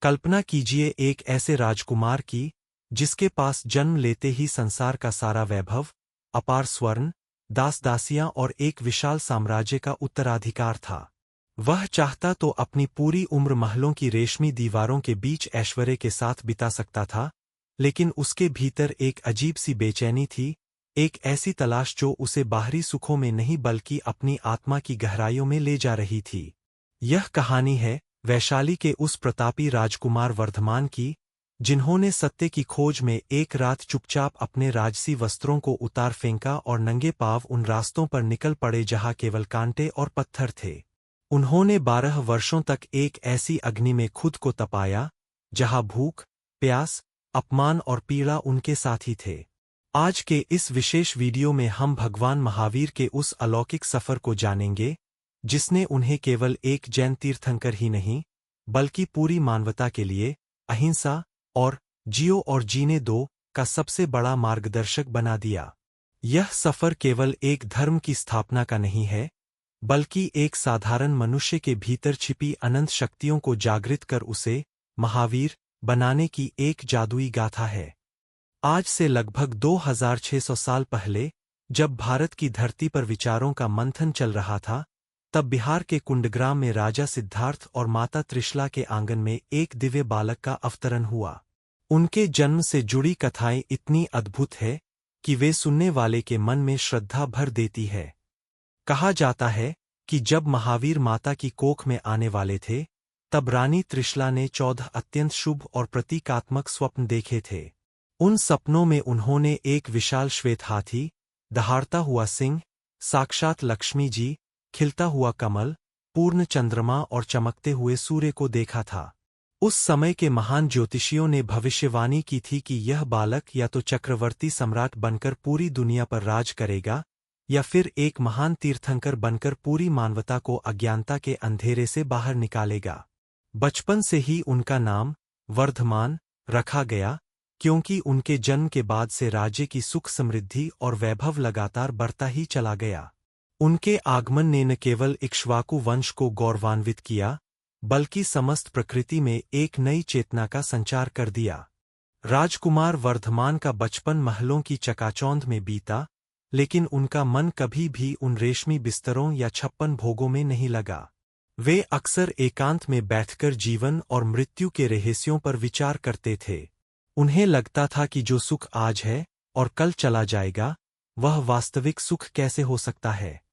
कल्पना कीजिए एक ऐसे राजकुमार की, जिसके पास जन्म लेते ही संसार का सारा वैभव, अपार स्वर्ण, दास-दासियां और एक विशाल साम्राज्य का उत्तराधिकार था। वह चाहता तो अपनी पूरी उम्र महलों की रेशमी दीवारों के बीच ऐश्वर्य के साथ बिता सकता था, लेकिन उसके भीतर एक अजीब सी बेचैनी थी, एक ऐसी तलाश जो उसे बाहरी सुखों में नहीं बल्कि अपनी आत्मा की गहराइयों में ले जा रही थी। यह कहानी है वैशाली के उस प्रतापी राजकुमार वर्धमान की, जिन्होंने सत्य की खोज में एक रात चुपचाप अपने राजसी वस्त्रों को उतार फेंका और नंगे पांव उन रास्तों पर निकल पड़े जहां केवल कांटे और पत्थर थे। उन्होंने 12 वर्षों तक एक ऐसी अग्नि में खुद को तपाया, जहां भूख, प्यास, अपमान और पीड़ा उनके साथी थे। आज के इस विशेष वीडियो में हम भगवान महावीर के उस अलौकिक सफर को जानेंगे, जिसने उन्हें केवल एक जैन तीर्थंकर ही नहीं, बल्कि पूरी मानवता के लिए अहिंसा और जियो और जीने दो का सबसे बड़ा मार्गदर्शक बना दिया। यह सफर केवल एक धर्म की स्थापना का नहीं है, बल्कि एक साधारण मनुष्य के भीतर छिपी अनंत शक्तियों को जागृत कर उसे महावीर बनाने की एक जादुई गाथा है। आज से लगभग 2600 साल पहले, जब भारत की धरती पर विचारों का मंथन चल रहा था, तब बिहार के कुंडग्राम में राजा सिद्धार्थ और माता त्रिशला के आंगन में एक दिव्य बालक का अवतरण हुआ। उनके जन्म से जुड़ी कथाएं इतनी अद्भुत है कि वे सुनने वाले के मन में श्रद्धा भर देती है। कहा जाता है कि जब महावीर माता की कोख में आने वाले थे, तब रानी त्रिशला ने 14 अत्यंत शुभ और प्रतीकात्मक स्वप्न देखे थे। उन सपनों में उन्होंने एक विशाल श्वेत हाथी, दहाड़ता हुआ सिंह, साक्षात लक्ष्मी जी, खिलता हुआ कमल, पूर्ण चंद्रमा और चमकते हुए सूर्य को देखा था। उस समय के महान ज्योतिषियों ने भविष्यवाणी की थी कि यह बालक या तो चक्रवर्ती सम्राट बनकर पूरी दुनिया पर राज करेगा, या फिर एक महान तीर्थंकर बनकर पूरी मानवता को अज्ञानता के अंधेरे से बाहर निकालेगा। बचपन से ही उनका नाम वर्धमान रखा गया, क्योंकि उनके जन्म के बाद से राज्य की सुख समृद्धि और वैभव लगातार बढ़ता ही चला गया। उनके आगमन ने न केवल इक्ष्वाकु वंश को गौरवान्वित किया, बल्कि समस्त प्रकृति में एक नई चेतना का संचार कर दिया। राजकुमार वर्धमान का बचपन महलों की चकाचौंध में बीता, लेकिन उनका मन कभी भी उन रेशमी बिस्तरों या 56 भोगों में नहीं लगा। वे अक्सर एकांत में बैठकर जीवन और मृत्यु के रहस्यों पर विचार करते थे। उन्हें लगता था कि जो सुख आज है और कल चला जाएगा, वह वास्तविक सुख कैसे हो सकता है।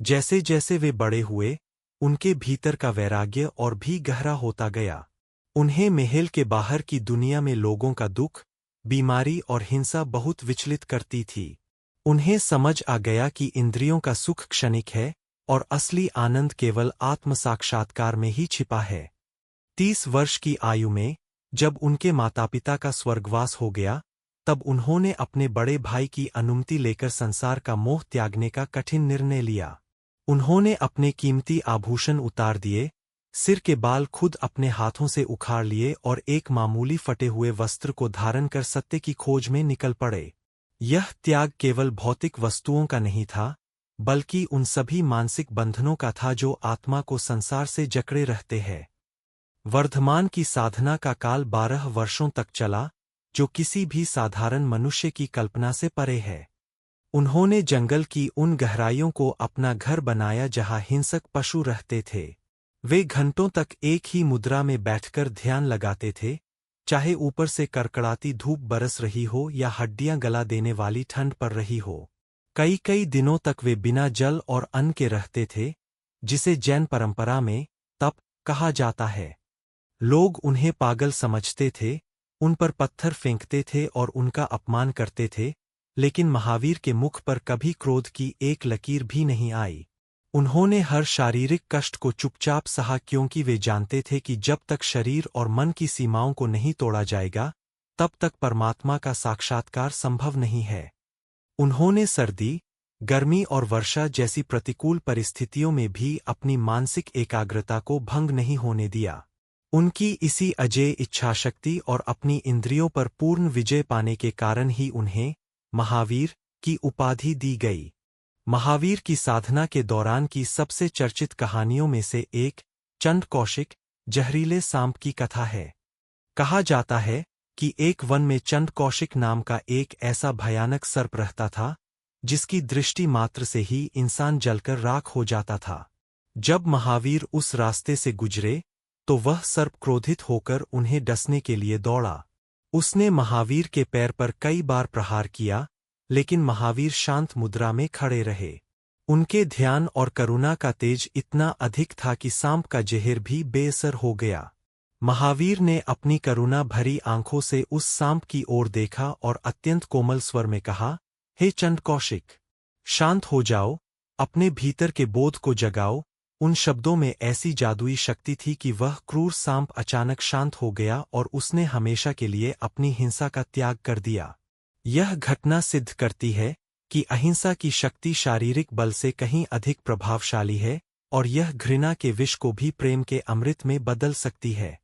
जैसे जैसे वे बड़े हुए, उनके भीतर का वैराग्य और भी गहरा होता गया। उन्हें महल के बाहर की दुनिया में लोगों का दुख, बीमारी और हिंसा बहुत विचलित करती थी। उन्हें समझ आ गया कि इंद्रियों का सुख क्षणिक है और असली आनंद केवल आत्म साक्षात्कार में ही छिपा है। 30 वर्ष की आयु में, जब उनके माता-पिता का स्वर्गवास हो गया, तब उन्होंने अपने बड़े भाई की अनुमति लेकर संसार का मोह त्यागने का कठिन निर्णय लिया। उन्होंने अपने कीमती आभूषण उतार दिए, सिर के बाल खुद अपने हाथों से उखाड़ लिए और एक मामूली फटे हुए वस्त्र को धारण कर सत्य की खोज में निकल पड़े। यह त्याग केवल भौतिक वस्तुओं का नहीं था, बल्कि उन सभी मानसिक बंधनों का था जो आत्मा को संसार से जकड़े रहते हैं। वर्धमान की साधना का काल 12 वर्षों तक चला, जो किसी भी साधारण मनुष्य की कल्पना से परे है। उन्होंने जंगल की उन गहराइयों को अपना घर बनाया जहां हिंसक पशु रहते थे। वे घंटों तक एक ही मुद्रा में बैठकर ध्यान लगाते थे, चाहे ऊपर से कड़कड़ाती धूप बरस रही हो या हड्डियां गला देने वाली ठंड पड़ रही हो। कई कई दिनों तक वे बिना जल और अन्न के रहते थे, जिसे जैन परंपरा में तप कहा जाता है। लोग उन्हें पागल समझते थे, उन पर पत्थर फेंकते थे और उनका अपमान करते थे, लेकिन महावीर के मुख पर कभी क्रोध की एक लकीर भी नहीं आई। उन्होंने हर शारीरिक कष्ट को चुपचाप सहा, क्योंकि वे जानते थे कि जब तक शरीर और मन की सीमाओं को नहीं तोड़ा जाएगा, तब तक परमात्मा का साक्षात्कार संभव नहीं है। उन्होंने सर्दी, गर्मी और वर्षा जैसी प्रतिकूल परिस्थितियों में भी अपनी मानसिक एकाग्रता को भंग नहीं होने दिया। उनकी इसी अजेय इच्छाशक्ति और अपनी इंद्रियों पर पूर्ण विजय पाने के कारण ही उन्हें महावीर की उपाधि दी गई। महावीर की साधना के दौरान की सबसे चर्चित कहानियों में से एक चंड कौशिक जहरीले सांप की कथा है। कहा जाता है कि एक वन में चंड कौशिक नाम का एक ऐसा भयानक सर्प रहता था, जिसकी दृष्टि मात्र से ही इंसान जलकर राख हो जाता था। जब महावीर उस रास्ते से गुजरे, तो वह सर्प क्रोधित होकर उन्हें डसने के लिए दौड़ा। उसने महावीर के पैर पर कई बार प्रहार किया, लेकिन महावीर शांत मुद्रा में खड़े रहे। उनके ध्यान और करुणा का तेज इतना अधिक था कि सांप का जहर भी बेअसर हो गया। महावीर ने अपनी करुणा भरी आंखों से उस सांप की ओर देखा और अत्यंत कोमल स्वर में कहा, हे चंड कौशिक, शांत हो जाओ, अपने भीतर के बोध को जगाओ। उन शब्दों में ऐसी जादुई शक्ति थी कि वह क्रूर सांप अचानक शांत हो गया और उसने हमेशा के लिए अपनी हिंसा का त्याग कर दिया। यह घटना सिद्ध करती है कि अहिंसा की शक्ति शारीरिक बल से कहीं अधिक प्रभावशाली है, और यह घृणा के विष को भी प्रेम के अमृत में बदल सकती है।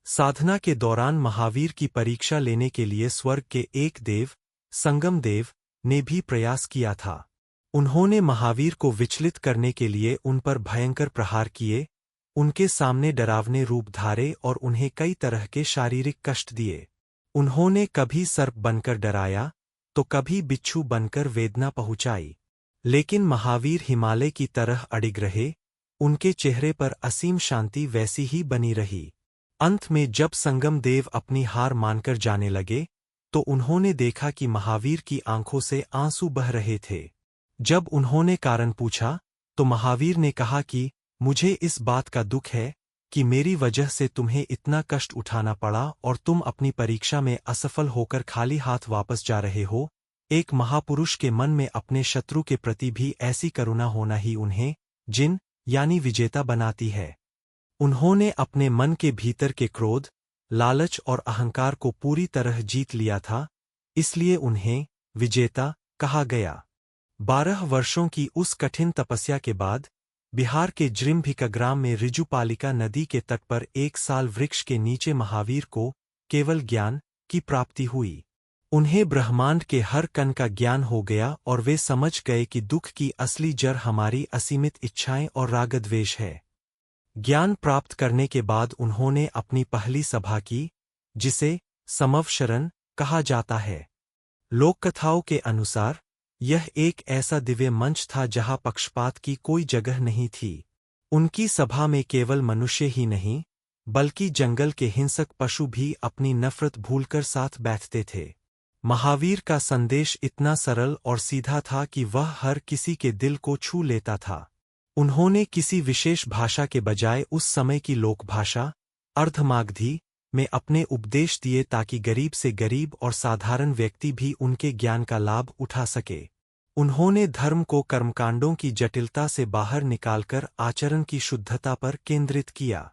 साधना के दौरान महावीर की परीक्षा लेने के लिए स्वर्ग के एक देव, संगम देव, ने भी प्रयास किया था। उन्होंने महावीर को विचलित करने के लिए उन पर भयंकर प्रहार किए, उनके सामने डरावने रूप धारे और उन्हें कई तरह के शारीरिक कष्ट दिए। उन्होंने कभी सर्प बनकर डराया, तो कभी बिच्छू बनकर वेदना पहुंचाई। लेकिन महावीर हिमालय की तरह अडिग रहे, उनके चेहरे पर असीम शांति वैसी ही बनी रही। अंत में जब संगम देव अपनी हार मानकर जाने लगे, तो उन्होंने देखा कि महावीर की आंखों से आंसू बह रहे थे। जब उन्होंने कारण पूछा, तो महावीर ने कहा कि मुझे इस बात का दुख है कि मेरी वजह से तुम्हें इतना कष्ट उठाना पड़ा और तुम अपनी परीक्षा में असफल होकर खाली हाथ वापस जा रहे हो। एक महापुरुष के मन में अपने शत्रु के प्रति भी ऐसी करुणा होना ही उन्हें जिन यानी विजेता बनाती है। उन्होंने अपने मन के भीतर के क्रोध, लालच और अहंकार को पूरी तरह जीत लिया था, इसलिए उन्हें विजेता कहा गया। 12 वर्षों की उस कठिन तपस्या के बाद बिहार के जृंभिका ग्राम में ऋजुपालिका नदी के तट पर एक साल वृक्ष के नीचे महावीर को केवल ज्ञान की प्राप्ति हुई। उन्हें ब्रह्मांड के हर कण का ज्ञान हो गया और वे समझ गए कि दुख की असली जड़ हमारी असीमित इच्छाएं और रागद्वेष है। ज्ञान प्राप्त करने के बाद उन्होंने अपनी पहली सभा की, जिसे समवशरण कहा जाता है। लोककथाओं के अनुसार यह एक ऐसा दिव्य मंच था जहां पक्षपात की कोई जगह नहीं थी। उनकी सभा में केवल मनुष्य ही नहीं, बल्कि जंगल के हिंसक पशु भी अपनी नफरत भूलकर साथ बैठते थे। महावीर का संदेश इतना सरल और सीधा था कि वह हर किसी के दिल को छू लेता था। उन्होंने किसी विशेष भाषा के बजाय उस समय की लोकभाषा, अर्धमागधी, में अपने उपदेश दिए ताकि गरीब से गरीब और साधारण व्यक्ति भी उनके ज्ञान का लाभ उठा सके। उन्होंने धर्म को कर्मकांडों की जटिलता से बाहर निकालकर आचरण की शुद्धता पर केंद्रित किया।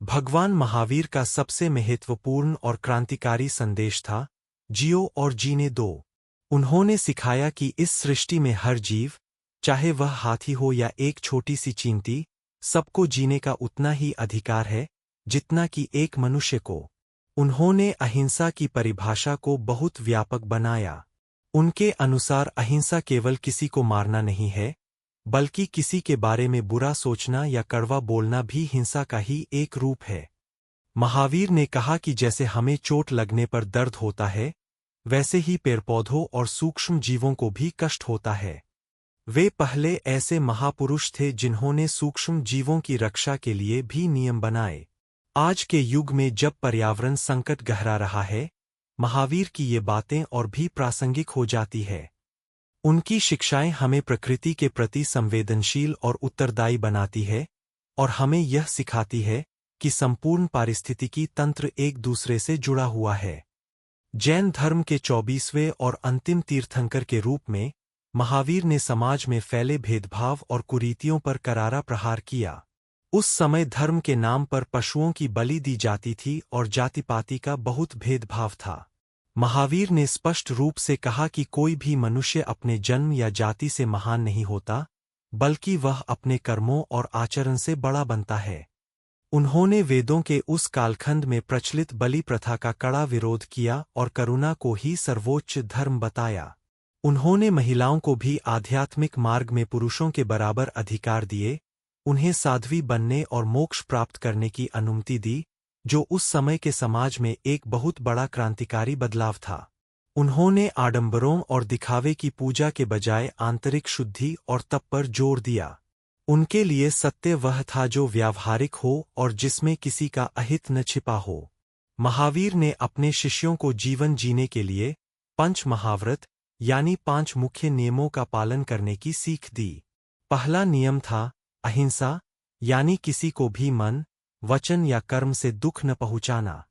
भगवान महावीर का सबसे महत्वपूर्ण और क्रांतिकारी संदेश था, जियो और जीने दो। उन्होंने सिखाया कि इस सृष्टि में हर जीव, चाहे वह हाथी हो या एक छोटी सी चींटी, सबको जीने का उतना ही अधिकार है जितना कि एक मनुष्य को। उन्होंने अहिंसा की परिभाषा को बहुत व्यापक बनाया। उनके अनुसार अहिंसा केवल किसी को मारना नहीं है, बल्कि किसी के बारे में बुरा सोचना या कड़वा बोलना भी हिंसा का ही एक रूप है। महावीर ने कहा कि जैसे हमें चोट लगने पर दर्द होता है, वैसे ही पेड़ पौधों और सूक्ष्म जीवों को भी कष्ट होता है। वे पहले ऐसे महापुरुष थे जिन्होंने सूक्ष्म जीवों की रक्षा के लिए भी नियम बनाए। आज के युग में जब पर्यावरण संकट गहरा रहा है, महावीर की ये बातें और भी प्रासंगिक हो जाती है। उनकी शिक्षाएं हमें प्रकृति के प्रति संवेदनशील और उत्तरदायी बनाती है और हमें यह सिखाती है कि संपूर्ण पारिस्थितिकी तंत्र एक दूसरे से जुड़ा हुआ है। जैन धर्म के 24वें और अंतिम तीर्थंकर के रूप में महावीर ने समाज में फैले भेदभाव और कुरीतियों पर करारा प्रहार किया। उस समय धर्म के नाम पर पशुओं की बलि दी जाती थी और जाति-पाति का बहुत भेदभाव था। महावीर ने स्पष्ट रूप से कहा कि कोई भी मनुष्य अपने जन्म या जाति से महान नहीं होता, बल्कि वह अपने कर्मों और आचरण से बड़ा बनता है। उन्होंने वेदों के उस कालखंड में प्रचलित बलि प्रथा का कड़ा विरोध किया और करुणा को ही सर्वोच्च धर्म बताया। उन्होंने महिलाओं को भी आध्यात्मिक मार्ग में पुरुषों के बराबर अधिकार दिए, उन्हें साध्वी बनने और मोक्ष प्राप्त करने की अनुमति दी, जो उस समय के समाज में एक बहुत बड़ा क्रांतिकारी बदलाव था। उन्होंने आडंबरों और दिखावे की पूजा के बजाय आंतरिक शुद्धि और तप पर जोर दिया। उनके लिए सत्य वह था जो व्यावहारिक हो और जिसमें किसी का अहित न छिपा हो। महावीर ने अपने शिष्यों को जीवन जीने के लिए पंच महाव्रत यानी 5 मुख्य नियमों का पालन करने की सीख दी। पहला नियम था अहिंसा, यानी किसी को भी मन, वचन या कर्म से दुख न पहुंचाना।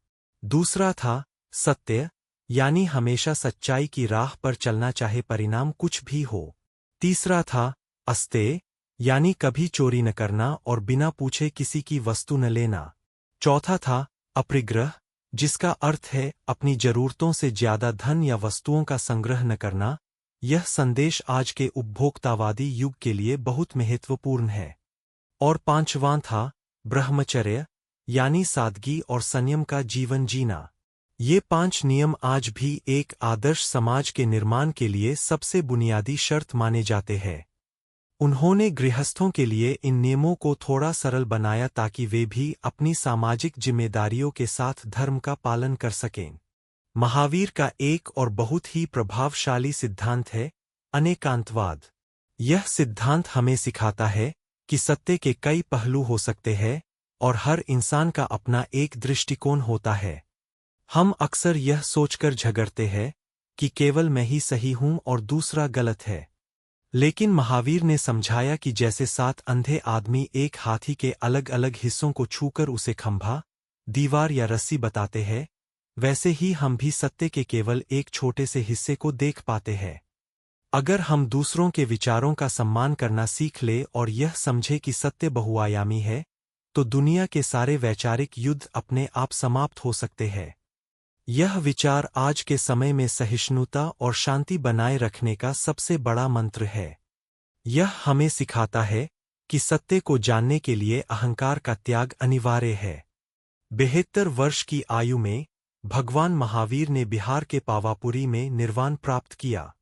दूसरा था सत्य, यानी हमेशा सच्चाई की राह पर चलना चाहे परिणाम कुछ भी हो। तीसरा था अस्तेय, यानी कभी चोरी न करना और बिना पूछे किसी की वस्तु न लेना। चौथा था अपरिग्रह, जिसका अर्थ है अपनी जरूरतों से ज्यादा धन या वस्तुओं का संग्रह न करना। यह संदेश आज के उपभोक्तावादी युग के लिए बहुत महत्वपूर्ण है। और पांचवां था ब्रह्मचर्य, यानी सादगी और संयम का जीवन जीना। ये 5 नियम आज भी एक आदर्श समाज के निर्माण के लिए सबसे बुनियादी शर्त माने जाते हैं। उन्होंने गृहस्थों के लिए इन नियमों को थोड़ा सरल बनाया ताकि वे भी अपनी सामाजिक जिम्मेदारियों के साथ धर्म का पालन कर सकें। महावीर का एक और बहुत ही प्रभावशाली सिद्धांत है अनेकांतवाद। यह सिद्धांत हमें सिखाता है कि सत्य के कई पहलू हो सकते हैं और हर इंसान का अपना एक दृष्टिकोण होता है। हम अक्सर यह सोचकर झगड़ते हैं कि केवल मैं ही सही हूं और दूसरा गलत है। लेकिन महावीर ने समझाया कि जैसे 7 अंधे आदमी एक हाथी के अलग अलग हिस्सों को छूकर उसे खंभा, दीवार या रस्सी बताते हैं, वैसे ही हम भी सत्य के केवल एक छोटे से हिस्से को देख पाते हैं। अगर हम दूसरों के विचारों का सम्मान करना सीख ले और यह समझे कि सत्य बहुआयामी है, तो दुनिया के सारे वैचारिक युद्ध अपने आप समाप्त हो सकते हैं। यह विचार आज के समय में सहिष्णुता और शांति बनाए रखने का सबसे बड़ा मंत्र है। यह हमें सिखाता है कि सत्य को जानने के लिए अहंकार का त्याग अनिवार्य है। 72 वर्ष की आयु में भगवान महावीर ने बिहार के पावापुरी में निर्वाण प्राप्त किया।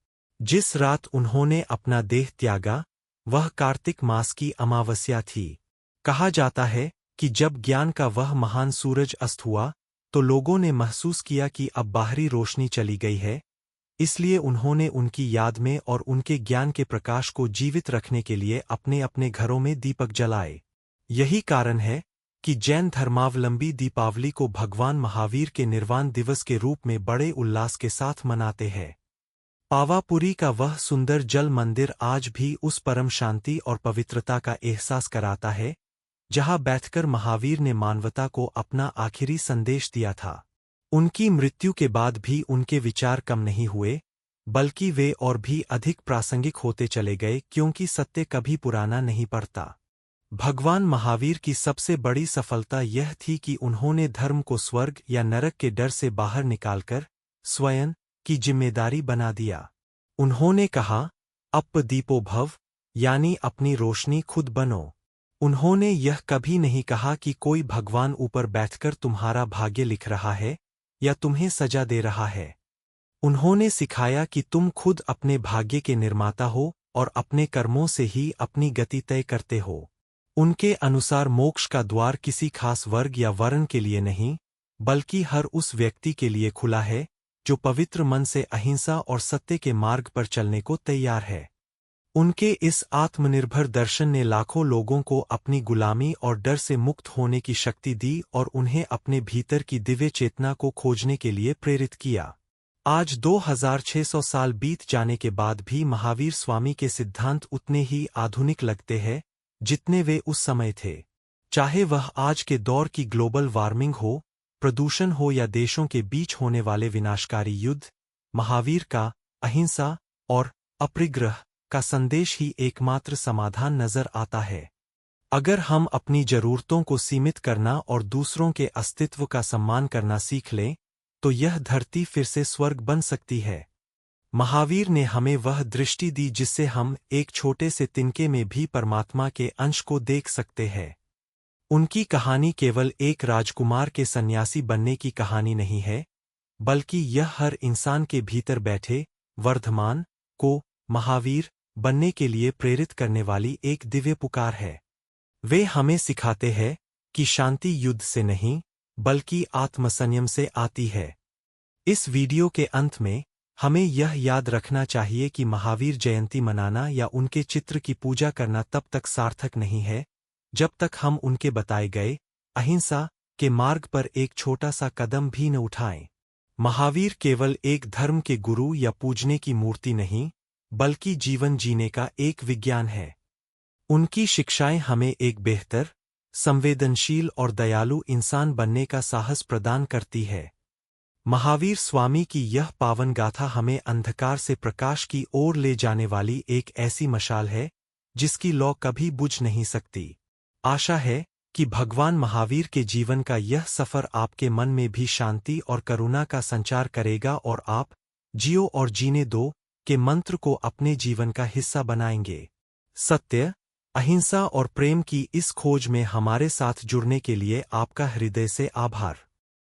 जिस रात उन्होंने अपना देह त्यागा, वह कार्तिक मास की अमावस्या थी। कहा जाता है कि जब ज्ञान का वह महान सूरज अस्त हुआ, तो लोगों ने महसूस किया कि अब बाहरी रोशनी चली गई है, इसलिए उन्होंने उनकी याद में और उनके ज्ञान के प्रकाश को जीवित रखने के लिए अपने अपने घरों में दीपक जलाए। यही कारण है कि जैन धर्मावलंबी दीपावली को भगवान महावीर के निर्वाण दिवस के रूप में बड़े उल्लास के साथ मनाते हैं। पावापुरी का वह सुंदर जल मंदिर आज भी उस परम शांति और पवित्रता का एहसास कराता है, जहां बैठकर महावीर ने मानवता को अपना आखिरी संदेश दिया था। उनकी मृत्यु के बाद भी उनके विचार कम नहीं हुए, बल्कि वे और भी अधिक प्रासंगिक होते चले गए क्योंकि सत्य कभी पुराना नहीं पड़ता। भगवान महावीर की सबसे बड़ी सफलता यह थी कि उन्होंने धर्म को स्वर्ग या नरक के डर से बाहर निकालकर स्वयं की जिम्मेदारी बना दिया। उन्होंने कहा, अप दीपो भव, यानी अपनी रोशनी खुद बनो। उन्होंने यह कभी नहीं कहा कि कोई भगवान ऊपर बैठकर तुम्हारा भाग्य लिख रहा है या तुम्हें सजा दे रहा है। उन्होंने सिखाया कि तुम खुद अपने भाग्य के निर्माता हो और अपने कर्मों से ही अपनी गति तय करते हो। उनके अनुसार मोक्ष का द्वार किसी खास वर्ग या वर्ण के लिए नहीं, बल्कि हर उस व्यक्ति के लिए खुला है जो पवित्र मन से अहिंसा और सत्य के मार्ग पर चलने को तैयार है। उनके इस आत्मनिर्भर दर्शन ने लाखों लोगों को अपनी गुलामी और डर से मुक्त होने की शक्ति दी और उन्हें अपने भीतर की दिव्य चेतना को खोजने के लिए प्रेरित किया। आज 2600 साल बीत जाने के बाद भी महावीर स्वामी के सिद्धांत उतने ही आधुनिक लगते हैं जितने वे उस समय थे। चाहे वह आज के दौर की ग्लोबल वार्मिंग हो, प्रदूषण हो या देशों के बीच होने वाले विनाशकारी युद्ध, महावीर का अहिंसा और अपरिग्रह का संदेश ही एकमात्र समाधान नजर आता है। अगर हम अपनी जरूरतों को सीमित करना और दूसरों के अस्तित्व का सम्मान करना सीख लें, तो यह धरती फिर से स्वर्ग बन सकती है। महावीर ने हमें वह दृष्टि दी जिससे हम एक छोटे से तिनके में भी परमात्मा के अंश को देख सकते हैं। उनकी कहानी केवल एक राजकुमार के सन्यासी बनने की कहानी नहीं है, बल्कि यह हर इंसान के भीतर बैठे वर्धमान को महावीर बनने के लिए प्रेरित करने वाली एक दिव्य पुकार है। वे हमें सिखाते हैं कि शांति युद्ध से नहीं, बल्कि आत्मसंयम से आती है। इस वीडियो के अंत में हमें यह याद रखना चाहिए कि महावीर जयंती मनाना या उनके चित्र की पूजा करना तब तक सार्थक नहीं है जब तक हम उनके बताए गए अहिंसा के मार्ग पर एक छोटा सा कदम भी न उठाएं। महावीर केवल एक धर्म के गुरु या पूजने की मूर्ति नहीं, बल्कि जीवन जीने का एक विज्ञान है। उनकी शिक्षाएं हमें एक बेहतर, संवेदनशील और दयालु इंसान बनने का साहस प्रदान करती है। महावीर स्वामी की यह पावन गाथा हमें अंधकार से प्रकाश की ओर ले जाने वाली एक ऐसी मशाल है जिसकी लौ कभी बुझ नहीं सकती। आशा है कि भगवान महावीर के जीवन का यह सफर आपके मन में भी शांति और करुणा का संचार करेगा और आप जियो और जीने दो के मंत्र को अपने जीवन का हिस्सा बनाएंगे। सत्य, अहिंसा और प्रेम की इस खोज में हमारे साथ जुड़ने के लिए आपका हृदय से आभार।